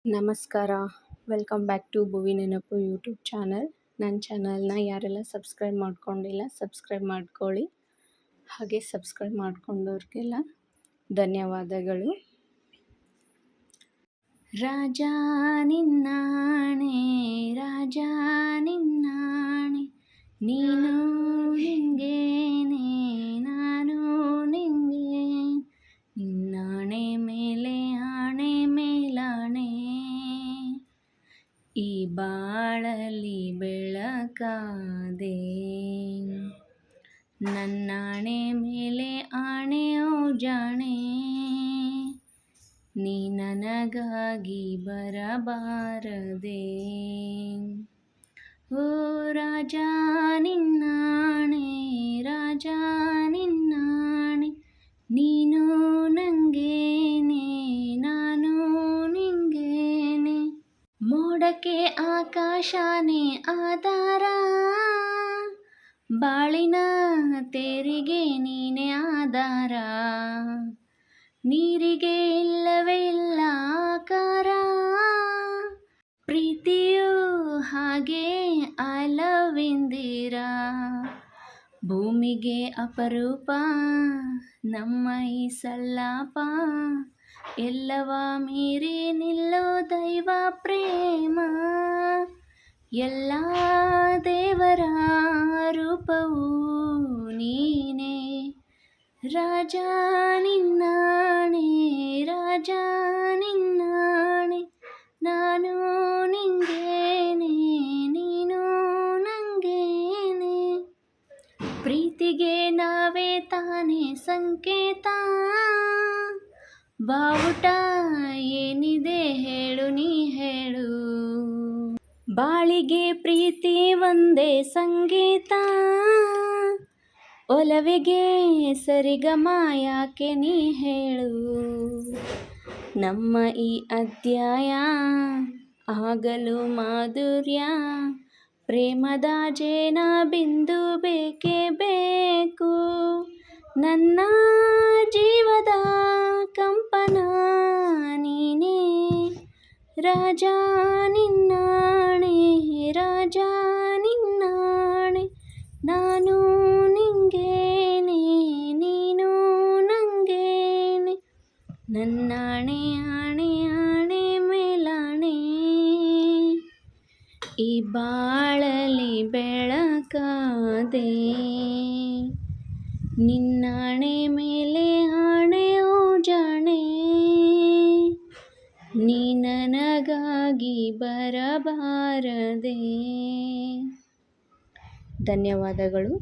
ನಮಸ್ಕಾರ. Welcome back to ಭುವಿ ನೆನಪು YouTube channel. ನನ್ನ ಚಾನಲ್ನ ಯಾರೆಲ್ಲ ಸಬ್ಸ್ಕ್ರೈಬ್ ಮಾಡ್ಕೊಂಡಿಲ್ಲ ಸಬ್ಸ್ಕ್ರೈಬ್ ಮಾಡ್ಕೊಳ್ಳಿ. ಹಾಗೆ ಸಬ್ಸ್ಕ್ರೈಬ್ ಮಾಡ್ಕೊಂಡವ್ರಿಗೆಲ್ಲ ಧನ್ಯವಾದಗಳು. ರಾಜ ನಿನ್ನಾಣೆ ರಾಜ ನಿನ್ನಾಣೆ ನೀನು ನಿಂಗೇನೆ ನಾನು ನಿಂಗೆ ನಿನ್ನಾಣೆ ಮೇಲೆ ಆಣೆ ಮೇಲಾಣೆ ಈ ಬಾಳಲಿ ಬೆಳಕಾದೆ ನನ್ನಾಣೆ ಮೇಲೆ ಆಣೆ ಓ ಜಾಣೆ ನೀ ನನಗಾಗಿ ಬರಬಾರದೆ ಓ ರಾಜ ನಿನ್ನಾಣೆ ರಾಜ ನಿನ್ನಾಣೆ ನೀನು ನಂಗೇನೆ ನಾನು ನಿಂಗೇನೆ ಮೋಡಕ್ಕೆ ಆಕಾಶನೇ ಆಧಾರ ಬಾಳಿನ ತೇರಿಗೆ ನೀನೇ ಆಧಾರ ನೀರಿಗೆ ಇಲ್ಲವೇ ಇಲ್ಲ ಆಕಾರ ಪ್ರೀತಿಯು ಹಾಗೆ ಐ ಲವ್ ಇಂದಿರಾ ಭೂಮಿಗೆ ಅಪರೂಪ ನಮ್ಮ ಈ ಸಲ್ಲಾಪ ಎಲ್ಲವ ಮೀರಿ ನಿಲ್ಲೋ ದೈವ ಪ್ರೇಮ ಎಲ್ಲ ದೇವರ ರೂಪವೂ ನೀನೇ ರಾಜ ನಿನ್ನಾಣೆ ರಾಜ ನಿನ್ನಾಣೆ ನಾನು ನಿಂಗೇನೆ ನೀನು ನಂಗೇನೆ ಪ್ರೀತಿಗೆ ನಾವೇ ತಾನೇ ಸಂಕೇತ ಬಾವುಟ ಏನಿದೆ ಹೇಳು ನೀ ಹೇಳು ಬಾಳಿಗೆ ಪ್ರೀತಿ ಒಂದೇ ಸಂಗೀತ ಒಲವಿಗೆ ಸರಿಗಮ ಯಾಕೆ ನೀ ಹೇಳು ನಮ್ಮ ಈ ಅಧ್ಯಾಯ ಆಗಲು ಮಾಧುರ್ಯ ಪ್ರೇಮದ ಜೇನ ಬಿಂದು ಬೇಕೇ ಬೇಕು ನನ್ನ ಜೀವದ ಕಂಪನ ನೀನೇ ರಾಜ ನಿನ್ನಾಣೆ ರಾಜ ನಿನ್ನಾಣೆ ನಾನು ನಿಂಗೇನೆ ನೀನು ನಂಗೇನೆ ನನ್ನಾಣೆ ಆಣೆ ಆಣೆ ಮೇಲಾಣೆ ಈ ಬಾಳಲಿ ಬೆಳಕಾದೆ ನಿನ್ನಾಣೆ ಮೇಲೆ ಆಣೆ ಓ ಜಾಣೆ ನೀ ನನಗಾಗಿ ಬರಬಾರದೆ. ಧನ್ಯವಾದಗಳು.